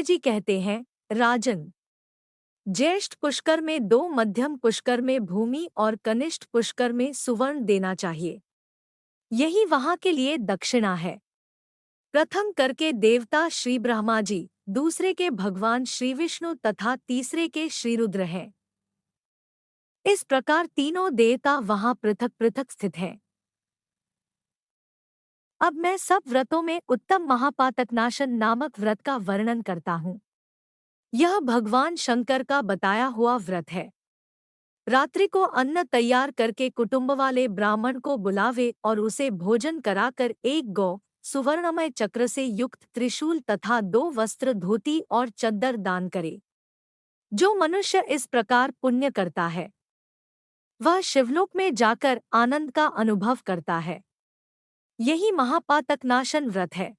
जी कहते हैं, राजन, ज्येष्ठ पुष्कर में 2, मध्यम पुष्कर में भूमि और कनिष्ठ पुष्कर में सुवर्ण देना चाहिए। यही वहां के लिए दक्षिणा है। प्रथम कर के देवता श्री ब्रह्मा जी, दूसरे के भगवान श्री विष्णु तथा तीसरे के श्री रुद्र हैं। इस प्रकार तीनों देवता वहां पृथक पृथक स्थित हैं। अब मैं सब व्रतों में उत्तम महापातकनाशन नामक व्रत का वर्णन करता हूँ। यह भगवान शंकर का बताया हुआ व्रत है। रात्रि को अन्न तैयार करके कुटुंब वाले ब्राह्मण को बुलावे और उसे भोजन कराकर एक गौ, सुवर्णमय चक्र से युक्त त्रिशूल तथा 2 वस्त्र, धोती और चद्दर दान करे। जो मनुष्य इस प्रकार पुण्य करता है वह शिवलोक में जाकर आनंद का अनुभव करता है। यही महापातकनाशन व्रत है।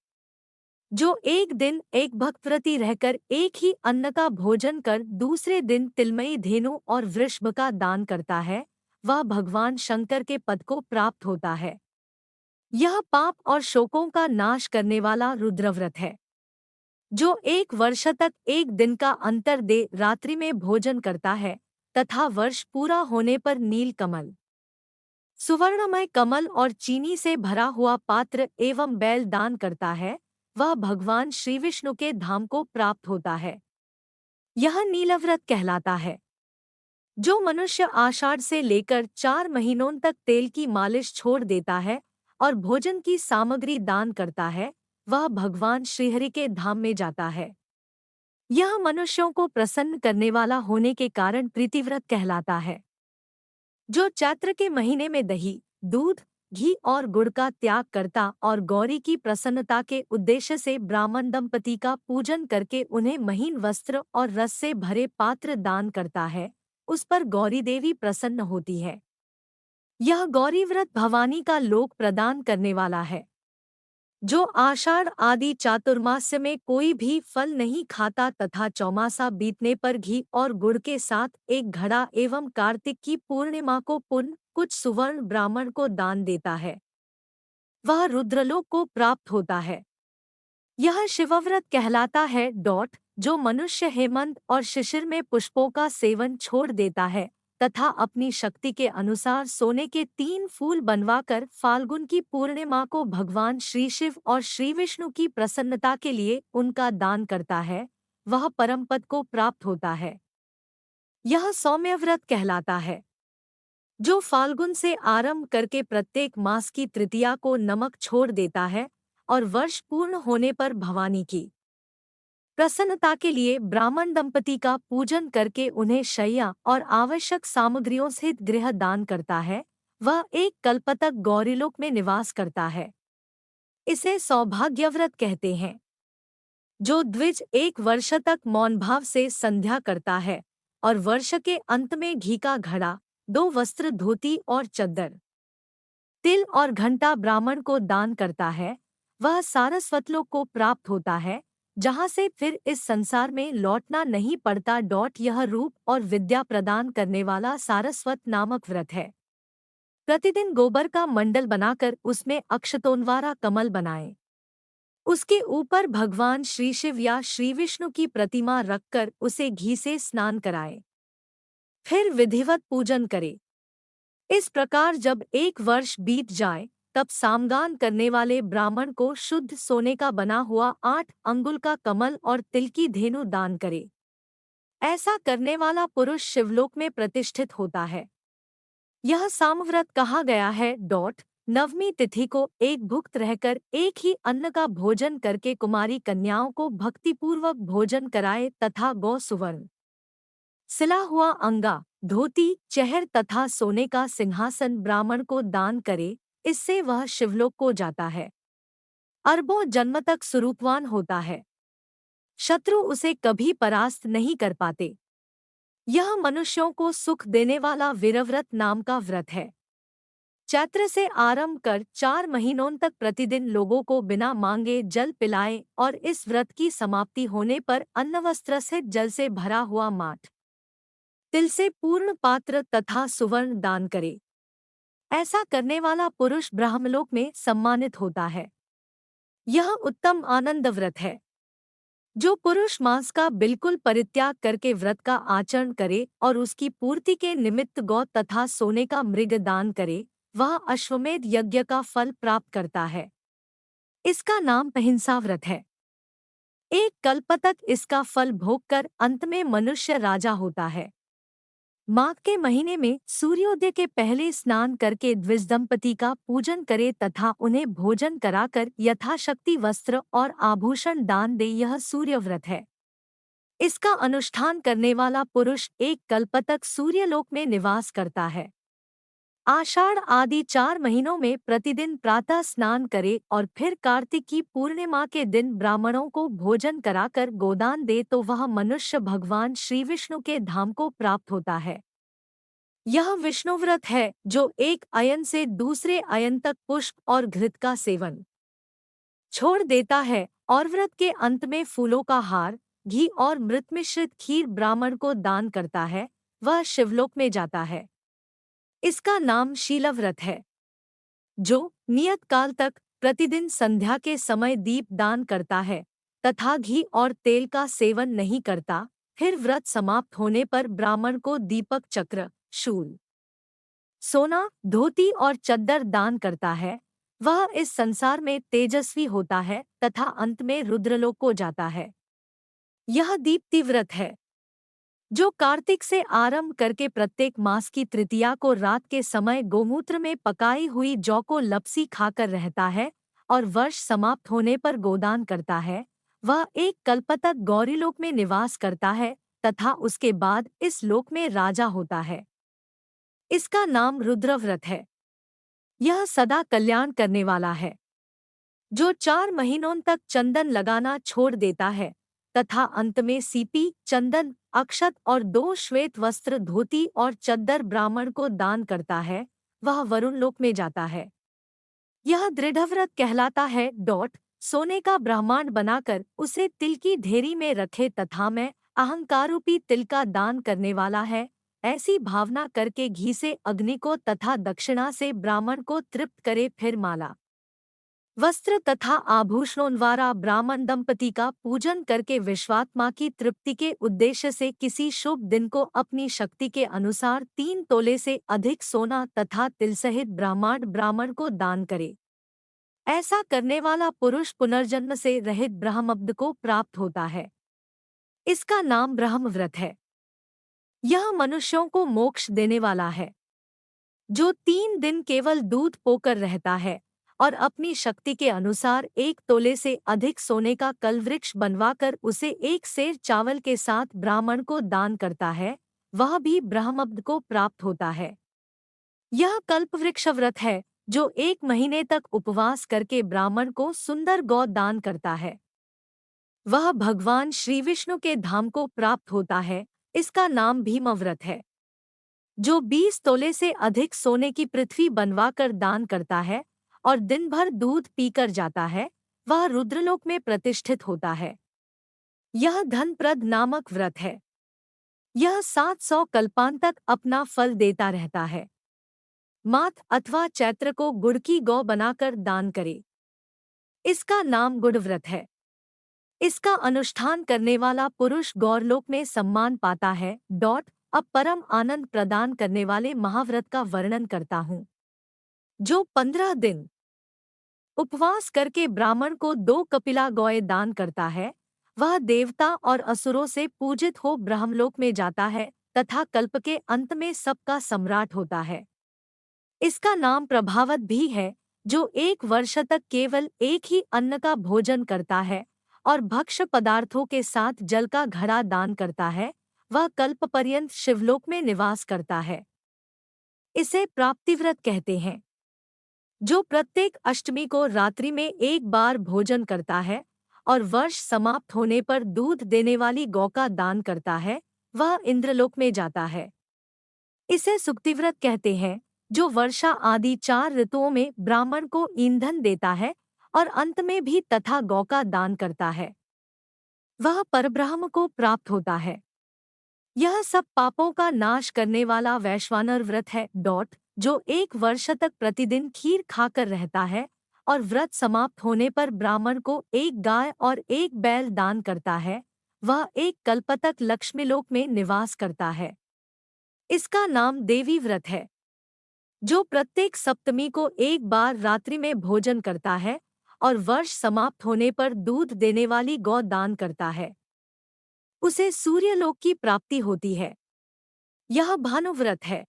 जो एक दिन एक भक्तव्रती रहकर एक ही अन्न का भोजन कर दूसरे दिन तिलमयी धेनु और वृषभ का दान करता है, वह भगवान शंकर के पद को प्राप्त होता है। यह पाप और शोकों का नाश करने वाला रुद्रव्रत है। जो 1 वर्ष तक एक दिन का अंतर दे रात्रि में भोजन करता है तथा वर्ष पूरा होने पर नील कमल, सुवर्णमय कमल और चीनी से भरा हुआ पात्र एवं बैल दान करता है, वह भगवान श्री विष्णु के धाम को प्राप्त होता है। यह नीलव्रत कहलाता है। जो मनुष्य आषाढ़ से लेकर 4 महीनों तक तेल की मालिश छोड़ देता है और भोजन की सामग्री दान करता है, वह भगवान श्रीहरि के धाम में जाता है। यह मनुष्यों को प्रसन्न करने वाला होने के कारण प्रीतिव्रत कहलाता है। जो चैत्र के महीने में दही, दूध, घी और गुड़ का त्याग करता और गौरी की प्रसन्नता के उद्देश्य से ब्राह्मण दंपति का पूजन करके उन्हें महीन वस्त्र और रस से भरे पात्र दान करता है, उस पर गौरी देवी प्रसन्न होती है। यह गौरी व्रत भवानी का लोक प्रदान करने वाला है। जो आषाढ़ आदि चातुर्मास्य में कोई भी फल नहीं खाता तथा चौमासा बीतने पर घी और गुड़ के साथ एक घड़ा एवं कार्तिक की पूर्णिमा को पुण्य कुछ सुवर्ण ब्राह्मण को दान देता है, वह रुद्रलोक को प्राप्त होता है। यह शिवव्रत कहलाता है। जो मनुष्य हेमंत और शिशिर में पुष्पों का सेवन छोड़ देता है तथा अपनी शक्ति के अनुसार सोने के 3 फूल बनवाकर फाल्गुन की पूर्णिमा को भगवान श्री शिव और श्री विष्णु की प्रसन्नता के लिए उनका दान करता है, वह परम पद को प्राप्त होता है। यह सौम्य व्रत कहलाता है। जो फाल्गुन से आरंभ करके प्रत्येक मास की तृतीया को नमक छोड़ देता है और वर्ष पूर्ण होने पर भवानी की प्रसन्नता के लिए ब्राह्मण दंपति का पूजन करके उन्हें शैया और आवश्यक सामग्रियों सहित गृह दान करता है, वह एक कल्प तक गौरीलोक में निवास करता है। इसे सौभाग्यव्रत कहते हैं। जो द्विज 1 वर्ष तक मौन भाव से संध्या करता है और वर्ष के अंत में घी का घड़ा, 2 वस्त्र, धोती और चद्दर, तिल और घंटा ब्राह्मण को दान करता है, वह सारस्वतलोक को प्राप्त होता है, जहाँ से फिर इस संसार में लौटना नहीं पड़ता। यह रूप और विद्या प्रदान करने वाला सारस्वत नामक व्रत है। प्रतिदिन गोबर का मंडल बनाकर उसमें अक्षतोन्वारा कमल बनाएं। उसके ऊपर भगवान श्री शिव या श्री विष्णु की प्रतिमा रखकर उसे घी से स्नान कराएं। फिर विधिवत पूजन करे। इस प्रकार जब 1 वर्ष बीत जाए तब सामगान करने वाले ब्राह्मण को शुद्ध सोने का बना हुआ 8 अंगुल का कमल और तिल की धेनु दान करे। ऐसा करने वाला पुरुष शिवलोक में प्रतिष्ठित होता है। यह सामव्रत कहा गया है। नवमी तिथि को एक भुक्त रहकर एक ही अन्न का भोजन करके कुमारी कन्याओं को भक्तिपूर्वक भोजन कराए तथा गौ, सुवर्ण, सिला हुआ अंगा, धोती, चहर तथा सोने का सिंहासन ब्राह्मण को दान करे, इससे वह शिवलोक को जाता है। अरबों जन्म तक स्वरूपवान होता है। शत्रु उसे कभी परास्त नहीं कर पाते। यह मनुष्यों को सुख देने वाला वीरव्रत नाम का व्रत है। चैत्र से आरंभ कर 4 महीनों तक प्रतिदिन लोगों को बिना मांगे जल पिलाएं और इस व्रत की समाप्ति होने पर अन्न वस्त्र से जल से भरा हुआ माठ, तिल से पूर्ण पात्र तथा सुवर्ण दान करे। ऐसा करने वाला पुरुष ब्रह्मलोक में सम्मानित होता है। यह उत्तम आनंद व्रत है। जो पुरुष मांस का बिल्कुल परित्याग करके व्रत का आचरण करे और उसकी पूर्ति के निमित्त गौ तथा सोने का मृग दान करे, वह अश्वमेध यज्ञ का फल प्राप्त करता है। इसका नाम अहिंसा व्रत है। एक कल्प तक इसका फल भोगकर अंत में मनुष्य राजा होता है। माघ के महीने में सूर्योदय के पहले स्नान करके द्विज दंपति का पूजन करे तथा उन्हें भोजन कराकर यथाशक्ति वस्त्र और आभूषण दान दे, यह सूर्य व्रत है। इसका अनुष्ठान करने वाला पुरुष एक कल्प तक सूर्यलोक में निवास करता है। आषाढ़ आदि 4 महीनों में प्रतिदिन प्रातः स्नान करे और फिर कार्तिक की पूर्णिमा के दिन ब्राह्मणों को भोजन कराकर गोदान दे तो वह मनुष्य भगवान श्री विष्णु के धाम को प्राप्त होता है। यह विष्णु व्रत है जो एक अयन से दूसरे अयन तक पुष्प और घृत का सेवन छोड़ देता है और व्रत के अंत में फूलों का हार, घी और मृत मिश्रित खीर ब्राह्मण को दान करता है, वह शिवलोक में जाता है। इसका नाम शीलव्रत है। जो नियत काल तक प्रतिदिन संध्या के समय दीप दान करता है तथा घी और तेल का सेवन नहीं करता, फिर व्रत समाप्त होने पर ब्राह्मण को दीपक चक्र, शूल, सोना, धोती और चद्दर दान करता है, वह इस संसार में तेजस्वी होता है तथा अंत में रुद्रलोक को जाता है। यह दीप्ति व्रत है जो कार्तिक से आरंभ करके प्रत्येक मास की तृतीया को रात के समय गोमूत्र में पकाई हुई जौ को लपसी खाकर रहता है और वर्ष समाप्त होने पर गोदान करता है। वह एक कल्प तक गौरीलोक में निवास करता है तथा उसके बाद इस लोक में राजा होता है। इसका नाम रुद्र व्रत है। यह सदा कल्याण करने वाला है। जो 4 महीनों तक चंदन लगाना छोड़ देता है तथा अंत में सीपी, चंदन, अक्षत और 2 श्वेत वस्त्र, धोती और चद्दर ब्राह्मण को दान करता है, वह वरुण लोक में जाता है। यह दृढ़व्रत कहलाता है। सोने का ब्रह्मांड बनाकर उसे तिल की ढेरी में रखे तथा मैं अहंकारूपी तिल का दान करने वाला है, ऐसी भावना करके घी से अग्नि को तथा दक्षिणा से ब्राह्मण को तृप्त करे, फिर माला, वस्त्र तथा आभूषणों द्वारा ब्राह्मण दंपति का पूजन करके विश्वात्मा की तृप्ति के उद्देश्य से किसी शुभ दिन को अपनी शक्ति के अनुसार 3 तोले से अधिक सोना तथा तिल सहित ब्राह्मण ब्राह्मण को दान करे। ऐसा करने वाला पुरुष पुनर्जन्म से रहित ब्रह्मब्द को प्राप्त होता है। इसका नाम ब्रह्म व्रत है। यह मनुष्यों को मोक्ष देने वाला है। जो 3 दिन केवल दूध पोकर रहता है और अपनी शक्ति के अनुसार 1 तोले से अधिक सोने का कल वृक्ष बनवाकर उसे 1 सेर चावल के साथ ब्राह्मण को दान करता है, वह भी ब्रह्मब्द को प्राप्त होता है। यह कल्प वृक्ष व्रत है जो 1 महीने तक उपवास करके ब्राह्मण को सुंदर गौ दान करता है। वह भगवान श्री विष्णु के धाम को प्राप्त होता है। इसका नाम भीम व्रत है। जो 20 तोले से अधिक सोने की पृथ्वी बनवाकर दान करता है और दिन भर दूध पीकर जाता है, वह रुद्रलोक में प्रतिष्ठित होता है। यह धनप्रद नामक व्रत है। यह 700 कल्पांत तक अपना फल देता रहता है। माघ अथवा चैत्र को गुड़ की गौ बनाकर दान करे। इसका नाम गुड़ व्रत है। इसका अनुष्ठान करने वाला पुरुष गौरलोक में सम्मान पाता है। अब परम आनंद प्रदान करने वाले महाव्रत का वर्णन करता हूँ। जो 15 दिन उपवास करके ब्राह्मण को 2 कपिला गौएं दान करता है, वह देवता और असुरों से पूजित हो ब्रह्मलोक में जाता है तथा कल्प के अंत में सबका सम्राट होता है। इसका नाम प्रभावत भी है। जो 1 वर्ष तक केवल एक ही अन्न का भोजन करता है और भक्ष्य पदार्थों के साथ जल का घड़ा दान करता है, वह कल्प पर्यंत शिवलोक में निवास करता है। इसे प्राप्तिव्रत कहते हैं। जो प्रत्येक अष्टमी को रात्रि में 1 बार भोजन करता है और वर्ष समाप्त होने पर दूध देने वाली गौ का दान करता है, वह इंद्रलोक में जाता है। इसे सुक्तिव्रत कहते हैं। जो वर्षा आदि 4 ऋतुओं में ब्राह्मण को ईंधन देता है और अंत में भी तथा गौ का दान करता है, वह परब्रह्म को प्राप्त होता है। यह सब पापों का नाश करने वाला वैश्वानर व्रत है। जो 1 वर्ष तक प्रतिदिन खीर खाकर रहता है और व्रत समाप्त होने पर ब्राह्मण को एक गाय और एक बैल दान करता है, वह एक कल्प तक लक्ष्मीलोक में निवास करता है। इसका नाम देवी व्रत है। जो प्रत्येक सप्तमी को एक बार रात्रि में भोजन करता है और वर्ष समाप्त होने पर दूध देने वाली गौ दान करता है, उसे सूर्यलोक की प्राप्ति होती है। यह भानुव्रत है।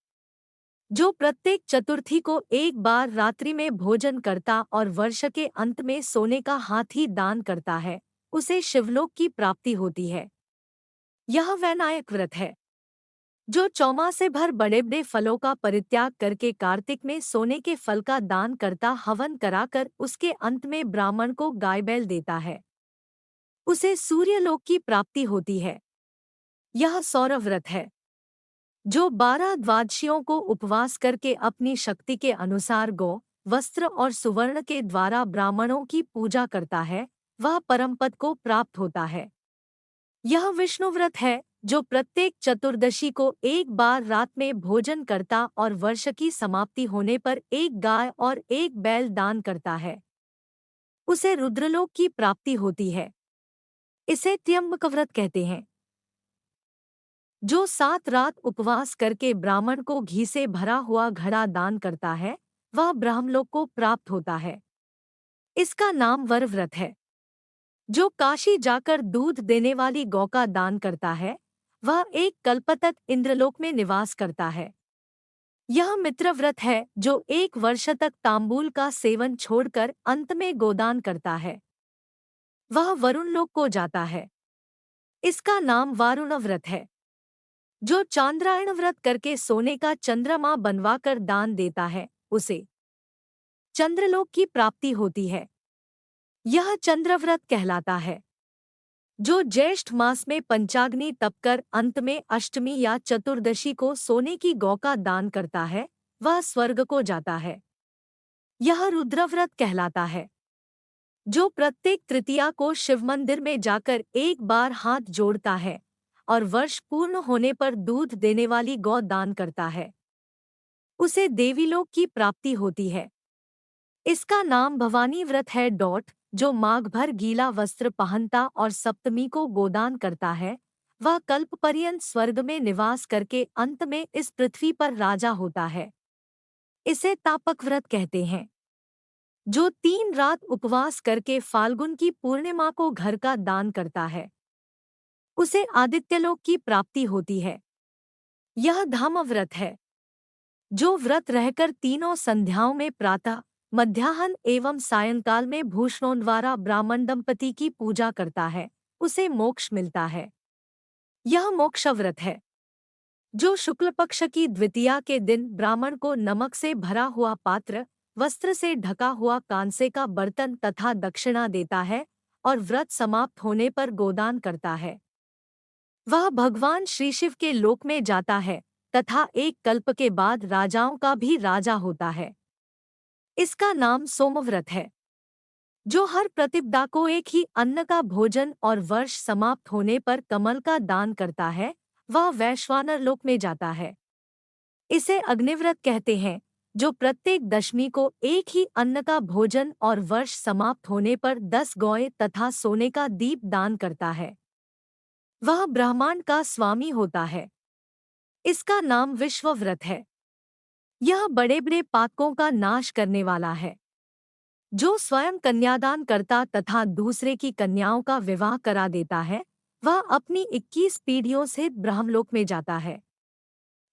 जो प्रत्येक चतुर्थी को एक बार रात्रि में भोजन करता और वर्ष के अंत में सोने का हाथी दान करता है, उसे शिवलोक की प्राप्ति होती है। यह वैनायक व्रत है। जो चौमासे भर बड़े बड़े फलों का परित्याग करके कार्तिक में सोने के फल का दान करता, हवन कराकर उसके अंत में ब्राह्मण को गाय बैल देता है, उसे सूर्यलोक की प्राप्ति होती है। यह सौरव व्रत है। जो 12 द्वादशियों को उपवास करके अपनी शक्ति के अनुसार गौ, वस्त्र और सुवर्ण के द्वारा ब्राह्मणों की पूजा करता है, वह परमपद को प्राप्त होता है। यह विष्णु व्रत है। जो प्रत्येक चतुर्दशी को एक बार रात में भोजन करता और वर्ष की समाप्ति होने पर एक गाय और एक बैल दान करता है, उसे रुद्रलोक की प्राप्ति होती है। इसे त्र्यंबक व्रत कहते हैं। जो 7 रात उपवास करके ब्राह्मण को घी से भरा हुआ घड़ा दान करता है, वह ब्रह्मलोक को प्राप्त होता है। इसका नाम वर व्रत है। जो काशी जाकर दूध देने वाली गौ का दान करता है, वह एक कल्प तक इंद्रलोक में निवास करता है। यह मित्र व्रत है। जो 1 वर्ष तक तांबूल का सेवन छोड़कर अंत में गोदान करता है, वह वरुण लोक को जाता है। इसका नाम वारुण व्रत है। जो चांद्रायण व्रत करके सोने का चंद्रमा बनवाकर दान देता है, उसे चंद्रलोक की प्राप्ति होती है। यह चंद्रव्रत कहलाता है। जो ज्येष्ठ मास में पंचाग्नि तपकर अंत में अष्टमी या चतुर्दशी को सोने की गौ का दान करता है, वह स्वर्ग को जाता है। यह रुद्रव्रत कहलाता है। जो प्रत्येक तृतीया को शिव मंदिर में जाकर एक बार हाथ जोड़ता है और वर्ष पूर्ण होने पर दूध देने वाली गौ दान करता है, उसे देवीलोक की प्राप्ति होती है। इसका नाम भवानी व्रत है। जो माघ भर गीला वस्त्र पहनता और सप्तमी को गोदान करता है, वह कल्प पर्यंत स्वर्ग में निवास करके अंत में इस पृथ्वी पर राजा होता है। इसे तापक व्रत कहते हैं। जो 3 रात उपवास करके फाल्गुन की पूर्णिमा को घर का दान करता है, उसे आदित्यलोक की प्राप्ति होती है। यह धाम व्रत है। जो व्रत रहकर तीनों संध्याओं में प्रातः, मध्याह्न एवं सायंकाल में भूषणों द्वारा ब्राह्मण दंपति की पूजा करता है, उसे मोक्ष मिलता है। यह मोक्ष व्रत है। जो शुक्ल पक्ष की द्वितीया के दिन ब्राह्मण को नमक से भरा हुआ पात्र, वस्त्र से ढका हुआ कांसे का बर्तन तथा दक्षिणा देता है और व्रत समाप्त होने पर गोदान करता है, वह भगवान श्री शिव के लोक में जाता है तथा एक कल्प के बाद राजाओं का भी राजा होता है। इसका नाम सोमव्रत है। जो हर प्रतिपदा को एक ही अन्न का भोजन और वर्ष समाप्त होने पर कमल का दान करता है, वह वैश्वानर लोक में जाता है। इसे अग्निव्रत कहते हैं। जो प्रत्येक दशमी को एक ही अन्न का भोजन और वर्ष समाप्त होने पर 10 गौएं तथा सोने का दीप दान करता है, वह ब्रह्मांड का स्वामी होता है। इसका नाम विश्वव्रत है। यह बड़े बड़े पातकों का नाश करने वाला है। जो स्वयं कन्यादान करता तथा दूसरे की कन्याओं का विवाह करा देता है, वह अपनी 21 पीढ़ियों से ब्रह्मलोक में जाता है।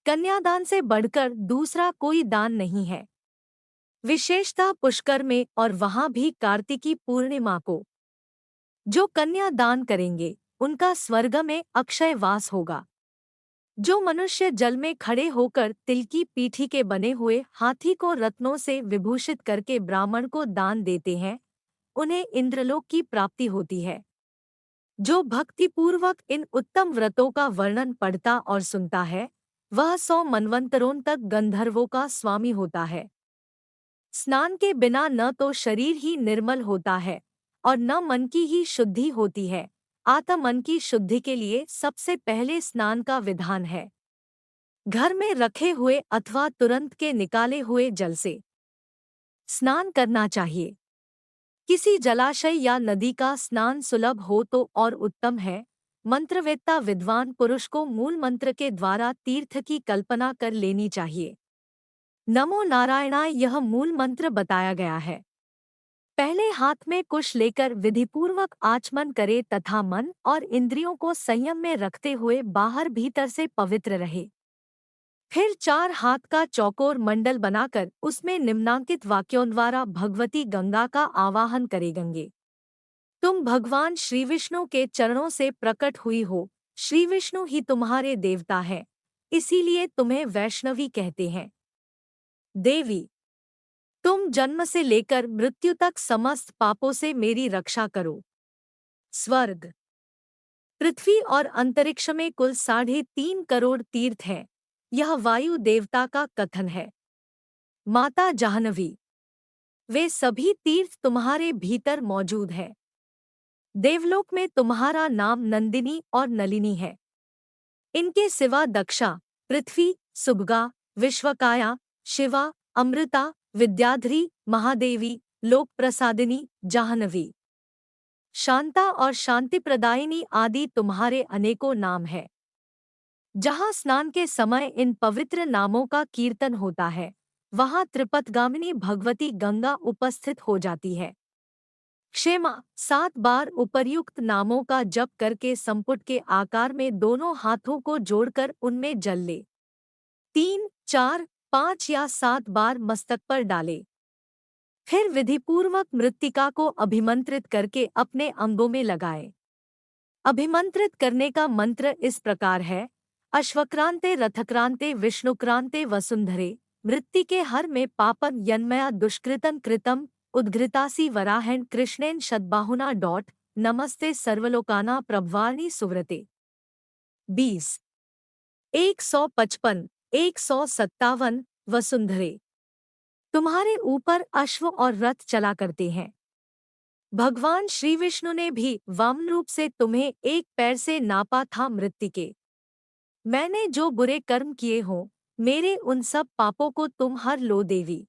कन्यादान से बढ़कर दूसरा कोई दान नहीं है। विशेषतः पुष्कर में और वहां भी कार्तिकी पूर्णिमा को जो कन्या दान करेंगे, उनका स्वर्ग में अक्षय वास होगा। जो मनुष्य जल में खड़े होकर तिल की पीठी के बने हुए हाथी को रत्नों से विभूषित करके ब्राह्मण को दान देते हैं, उन्हें इंद्रलोक की प्राप्ति होती है। जो भक्तिपूर्वक इन उत्तम व्रतों का वर्णन पढ़ता और सुनता है, वह 100 मनवंतरों तक गंधर्वों का स्वामी होता है। स्नान के बिना न तो शरीर ही निर्मल होता है और न मन की ही शुद्धि होती है। आत्मन की शुद्धि के लिए सबसे पहले स्नान का विधान है। घर में रखे हुए अथवा तुरंत के निकाले हुए जल से स्नान करना चाहिए। किसी जलाशय या नदी का स्नान सुलभ हो तो और उत्तम है। मंत्रवेत्ता विद्वान पुरुष को मूल मंत्र के द्वारा तीर्थ की कल्पना कर लेनी चाहिए। नमो नारायणाय यह मूल मंत्र बताया गया है। पहले हाथ में कुश लेकर विधिपूर्वक आचमन करे तथा मन और इंद्रियों को संयम में रखते हुए बाहर भीतर से पवित्र रहे। फिर 4 हाथ का चौकोर मंडल बनाकर उसमें निम्नांकित वाक्यों द्वारा भगवती गंगा का आवाहन करेंगे। तुम भगवान श्री विष्णु के चरणों से प्रकट हुई हो, श्री विष्णु ही तुम्हारे देवता हैं, इसीलिए तुम्हें वैष्णवी कहते हैं। देवी, तुम जन्म से लेकर मृत्यु तक समस्त पापों से मेरी रक्षा करो। स्वर्ग, पृथ्वी और अंतरिक्ष में कुल 3.5 करोड़ तीर्थ हैं। यह वायु देवता का कथन है। माता जाह्नवी, वे सभी तीर्थ तुम्हारे भीतर मौजूद हैं। देवलोक में तुम्हारा नाम नंदिनी और नलिनी है। इनके सिवा दक्षा, पृथ्वी, सुभगा, विश्वकाया, शिवा, अमृता, विद्याधरी, महादेवी, लोक प्रसादिनी, जाह्नवी, शांता और शांति प्रदायिनी आदि तुम्हारे अनेकों नाम हैं। जहाँ स्नान के समय इन पवित्र नामों का कीर्तन होता है, वहाँ त्रिपथगामिनी भगवती गंगा उपस्थित हो जाती है। क्षेमा, 7 बार उपर्युक्त नामों का जप करके संपुट के आकार में दोनों हाथों को जोड़कर उनमें जल ले। 3, 4, 5 या 7 बार मस्तक पर डाले। फिर विधिपूर्वक मृत्तिका को अभिमंत्रित करके अपने अंगों में लगाए। अभिमंत्रित करने का मंत्र इस प्रकार है। अश्वक्रांते रथक्रांते विष्णुक्रांते वसुंधरे, मृत्तिके हर में पापन यन्मया दुष्कृतन कृतम, उद्घृतासी वराहन कृष्णेन शतबाहुना नमस्ते सर्वलोकाना प्रभवार्णी सुव्रते। 20, 155, 157 वसुंधरे, तुम्हारे ऊपर अश्व और रथ चला करते हैं। भगवान श्री विष्णु ने भी वामन रूप से तुम्हें एक पैर से नापा था। मृत्तिके, मैंने जो बुरे कर्म किए हों, मेरे उन सब पापों को तुम हर लो देवी।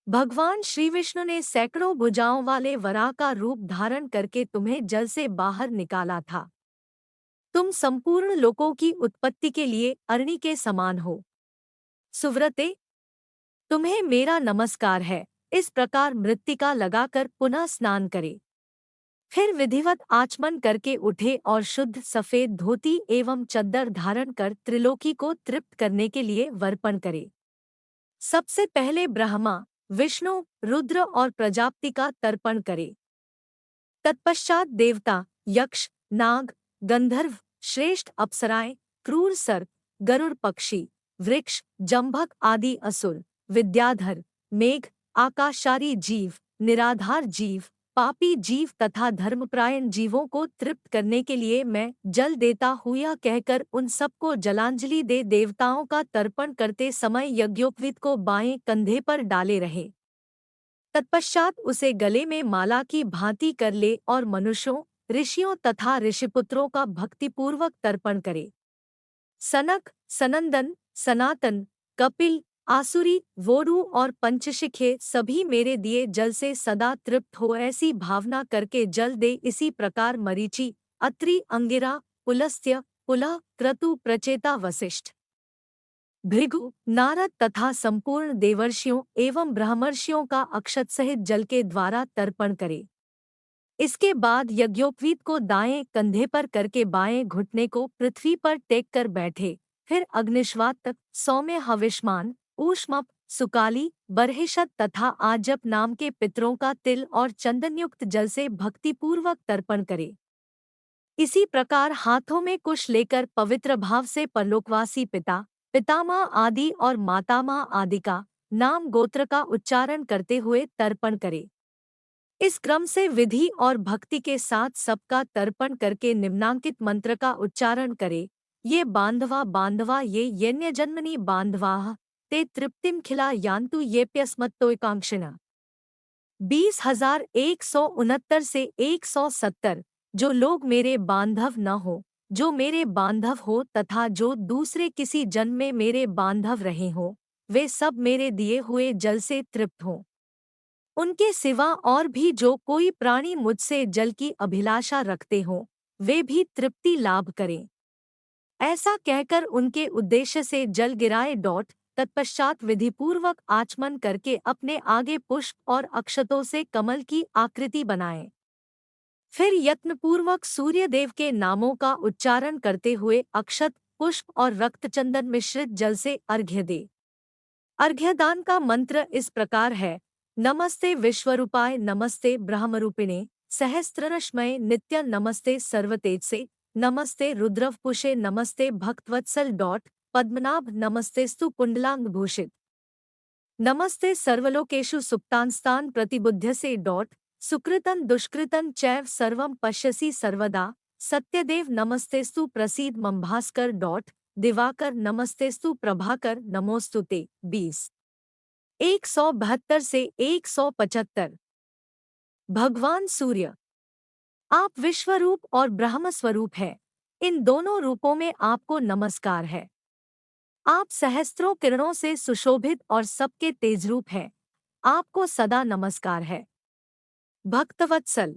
भगवान श्री विष्णु ने सैकड़ों भुजाओं वाले वराह का रूप धारण करके तुम्हें जल से बाहर निकाला था। तुम संपूर्ण लोकों की उत्पत्ति के लिए अरणि के समान हो। सुव्रते, तुम्हें मेरा नमस्कार है। इस प्रकार मृत्तिका लगाकर पुनः स्नान करे। फिर विधिवत आचमन करके उठे और शुद्ध सफेद धोती एवं चद्दर धारण कर त्रिलोकी को तृप्त करने के लिए वर्पण करे। सबसे पहले ब्रह्मा, विष्णु, रुद्र और प्रजापति का तर्पण करे। तत्पश्चात देवता, यक्ष, नाग, गंधर्व, श्रेष्ठ अप्सराएं, क्रूर सर्प, गरुड़ पक्षी, वृक्ष, जंभक आदि असुर, विद्याधर, मेघ, आकाशारी जीव, निराधार जीव, पापी जीव तथा धर्मप्रायण जीवों को तृप्त करने के लिए मैं जल देता हूँ यह कहकर उन सबको जलांजलि दे देवताओं का तर्पण करते समय यज्ञोपवीत को बाएं कंधे पर डाले रहे। तत्पश्चात उसे गले में माला की भांति कर ले और मनुष्यों, ऋषियों तथा ऋषिपुत्रों का भक्तिपूर्वक तर्पण करे। सनक, सनंदन, सनातन, कपिल, आसुरी, वोडू और पंचशिखे सभी मेरे दिए जल से सदा तृप्त हो ऐसी भावना करके जल दे। इसी प्रकार मरीचि, अत्रि, अंगिरा, पुलस्त्य, पुलह, क्रतु, प्रचेता, वसिष्ठ, भृगु, नारद तथा संपूर्ण देवर्षियों एवं ब्रह्मर्षियों का अक्षत सहित जल के द्वारा तर्पण करे। इसके बाद यज्ञोपवीत को दाएं कंधे पर करके बाएं घुटने को पृथ्वी पर टेक कर बैठे। फिर अग्निश्वात तक, सौम्य हविष्मान, ऊष्मप, सुकाली, बरहिषत तथा आजप नाम के पितरों का तिल और चंदनयुक्त जल से भक्तिपूर्वक तर्पण करे। इसी प्रकार हाथों में कुश लेकर पवित्र भाव से परलोकवासी पिता, पितामह आदि और मातामह आदि का नाम गोत्र का उच्चारण करते हुए तर्पण करे। इस क्रम से विधि और भक्ति के साथ सबका तर्पण करके निम्नांकित मंत्र का उच्चारण करे। ये बांधवा बांधवा ये यन्यजन्मनि बांधवाः ते तृप्तिम खिला यान्तु येप्यस्मत्तोकांक्षिणः। 20,169 से 170। जो लोग मेरे बांधव न हो, जो मेरे बांधव हो तथा जो दूसरे किसी जन्म में मेरे बांधव रहे हो, वे सब मेरे दिए हुए जल से तृप्त हों। उनके सिवा और भी जो कोई प्राणी मुझसे जल की अभिलाषा रखते हों, वे भी तृप्ति लाभ करें। ऐसा कहकर उनके उद्देश्य से जल गिराए। तत्पश्चात विधिपूर्वक आचमन करके अपने आगे पुष्प और अक्षतों से कमल की आकृति बनाएं। फिर यत्नपूर्वक सूर्यदेव के नामों का उच्चारण करते हुए अक्षत, पुष्प और रक्तचंदन मिश्रित जल से अर्घ्य दे। अर्घ्यदान का मंत्र इस प्रकार है: नमस्ते विश्वरूपाय, नमस्ते ब्रह्मरूपिणे, सहस्त्ररश्मये, नित्य नमस्ते सर्वतेजसे, नमस्ते रुद्रवपुषे, नमस्ते भक्तवत्सल। पद्मनाभ, नमस्तेस्तु कुंडलांग भूषित, नमस्ते सर्वलोकेषु सुप्तांस्तान प्रतिबुध्यसे। सुकृतं दुष्कृतं चैव सर्वं पश्यसि सर्वदा, सत्यदेव नमस्तेस्तु प्रसीद मम भास्कर। दिवाकर नमस्तेस्तु प्रभाकर, नमोस्तुते। 20 172 से 175। भगवान सूर्य, आप विश्वरूप और ब्रह्म स्वरूप है। इन दोनों रूपों में आपको नमस्कार है। आप सहस्त्रों किरणों से सुशोभित और सबके तेजरूप हैं। आपको सदा नमस्कार है। भक्तवत्सल,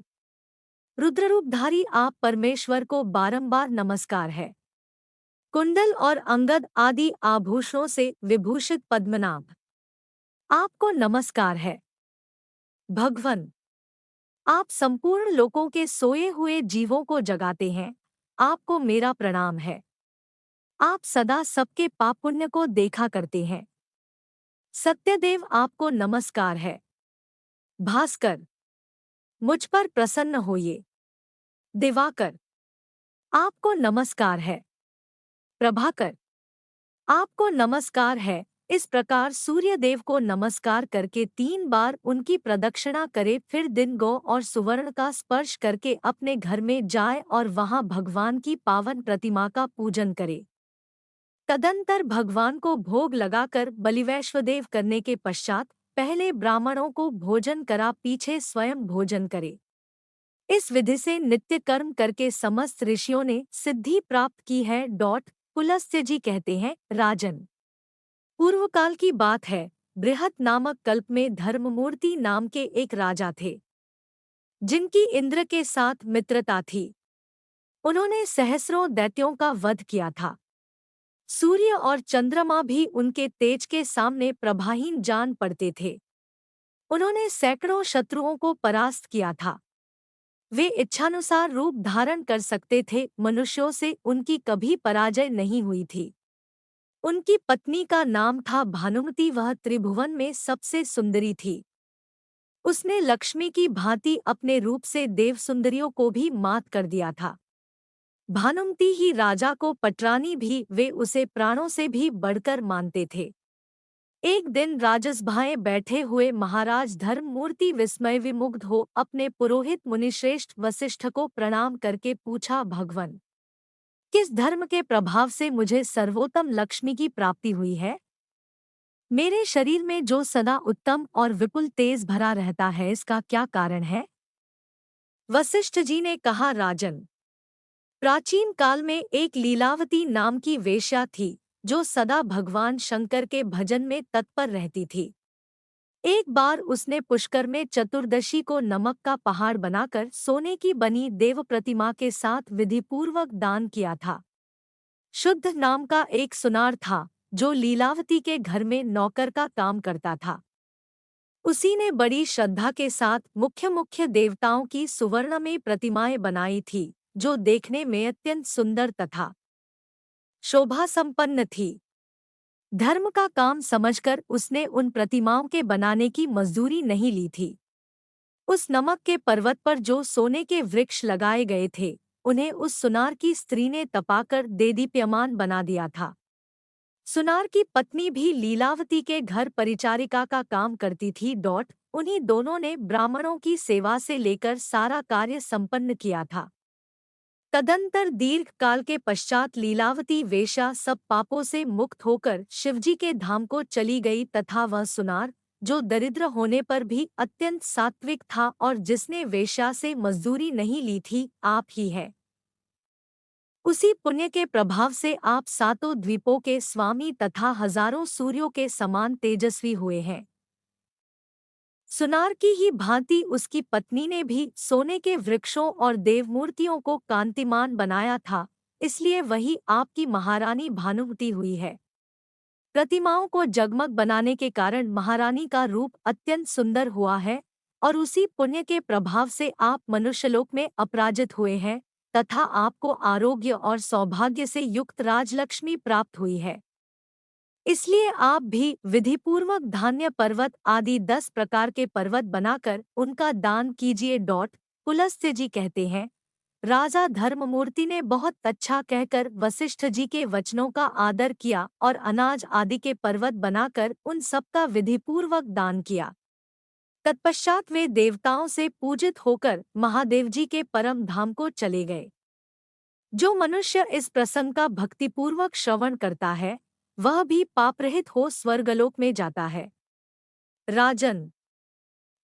रुद्ररूपधारी आप परमेश्वर को बारंबार नमस्कार है। कुंडल और अंगद आदि आभूषणों से विभूषित पद्मनाभ, आपको नमस्कार है। भगवन, आप संपूर्ण लोकों के सोए हुए जीवों को जगाते हैं। आपको मेरा प्रणाम है। आप सदा सबके पाप पुण्य को देखा करते हैं। सत्यदेव, आपको नमस्कार है। भास्कर, मुझ पर प्रसन्न होइए। दिवाकर, आपको नमस्कार है। प्रभाकर, आपको नमस्कार है। इस प्रकार सूर्यदेव को नमस्कार करके 3 बार उनकी प्रदक्षिणा करे। फिर दिन गौ और सुवर्ण का स्पर्श करके अपने घर में जाए और वहां भगवान की पावन प्रतिमा का पूजन करे। तदंतर भगवान को भोग लगाकर बलिवैश्वदेव करने के पश्चात पहले ब्राह्मणों को भोजन करा, पीछे स्वयं भोजन करे। इस विधि से नित्य कर्म करके समस्त ऋषियों ने सिद्धि प्राप्त की है। पुलस्त्य जी कहते हैं, राजन, पूर्वकाल की बात है, बृहत नामक कल्प में धर्ममूर्ति नाम के एक राजा थे, जिनकी इंद्र के साथ मित्रता थी। उन्होंने सहस्रों दैत्यों का वध किया था। सूर्य और चंद्रमा भी उनके तेज के सामने प्रभाहीन जान पड़ते थे। उन्होंने सैकड़ों शत्रुओं को परास्त किया था। वे इच्छानुसार रूप धारण कर सकते थे। मनुष्यों से उनकी कभी पराजय नहीं हुई थी। उनकी पत्नी का नाम था भानुमति। वह त्रिभुवन में सबसे सुंदरी थी। उसने लक्ष्मी की भांति अपने रूप से देव सुंदरियों को भी मात कर दिया था। भानुमति ही राजा को पटरानी भी वे उसे प्राणों से भी बढ़कर मानते थे। एक दिन राजसभाएं बैठे हुए महाराज धर्ममूर्ति विस्मय विमुग्ध हो अपने पुरोहित मुनिश्रेष्ठ वसिष्ठ को प्रणाम करके पूछा, भगवन, किस धर्म के प्रभाव से मुझे सर्वोत्तम लक्ष्मी की प्राप्ति हुई है? मेरे शरीर में जो सदा उत्तम और विपुल तेज भरा रहता है, इसका क्या कारण है? वसिष्ठ जी ने कहा, राजन, प्राचीन काल में एक लीलावती नाम की वेश्या थी, जो सदा भगवान शंकर के भजन में तत्पर रहती थी। एक बार उसने पुष्कर में चतुर्दशी को नमक का पहाड़ बनाकर सोने की बनी देव प्रतिमा के साथ विधिपूर्वक दान किया था। शुद्ध नाम का एक सुनार था, जो लीलावती के घर में नौकर का काम करता था। उसी ने बड़ी श्रद्धा के साथ मुख्य मुख्य देवताओं की सुवर्णमयी प्रतिमाएं बनाई थी, जो देखने में अत्यंत सुंदर तथा शोभा संपन्न थी। धर्म का काम समझकर उसने उन प्रतिमाओं के बनाने की मजदूरी नहीं ली थी। उस नमक के पर्वत पर जो सोने के वृक्ष लगाए गए थे, उन्हें उस सुनार की स्त्री ने तपाकर देदीप्यमान बना दिया था। सुनार की पत्नी भी लीलावती के घर परिचारिका का काम करती थी। उन्हीं दोनों ने ब्राह्मणों की सेवा से लेकर सारा कार्य संपन्न किया था। तदंतर दीर्घ काल के पश्चात लीलावती वेश्या सब पापों से मुक्त होकर शिवजी के धाम को चली गई, तथा वह सुनार, जो दरिद्र होने पर भी अत्यंत सात्विक था और जिसने वेश्या से मजदूरी नहीं ली थी, आप ही है। उसी पुण्य के प्रभाव से आप सातों द्वीपों के स्वामी तथा हजारों सूर्यों के समान तेजस्वी हुए हैं। सुनार की ही भांति उसकी पत्नी ने भी सोने के वृक्षों और देवमूर्तियों को कांतिमान बनाया था, इसलिए वही आपकी महारानी भानुमती हुई है। प्रतिमाओं को जगमग बनाने के कारण महारानी का रूप अत्यंत सुंदर हुआ है और उसी पुण्य के प्रभाव से आप मनुष्यलोक में अपराजित हुए हैं तथा आपको आरोग्य और सौभाग्य से युक्त राजलक्ष्मी प्राप्त हुई है। इसलिए आप भी विधिपूर्वक धान्य पर्वत आदि 10 प्रकार के पर्वत बनाकर उनका दान कीजिए। पुलस्त्य जी कहते हैं, राजा धर्ममूर्ति ने बहुत अच्छा कहकर वशिष्ठ जी के वचनों का आदर किया और अनाज आदि के पर्वत बनाकर उन सबका विधिपूर्वक दान किया। तत्पश्चात वे देवताओं से पूजित होकर महादेव जी के परम धाम को चले गए। जो मनुष्य इस प्रसंग का भक्तिपूर्वक श्रवण करता है वह भी पापरहित हो स्वर्गलोक में जाता है। राजन,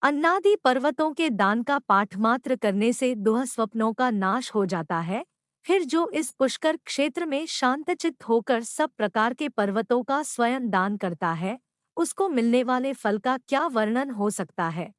अन्नादि पर्वतों के दान का पाठ मात्र करने से दुःस्वप्नों का नाश हो जाता है। फिर जो इस पुष्कर क्षेत्र में शांतचित्त होकर सब प्रकार के पर्वतों का स्वयं दान करता है, उसको मिलने वाले फल का क्या वर्णन हो सकता है।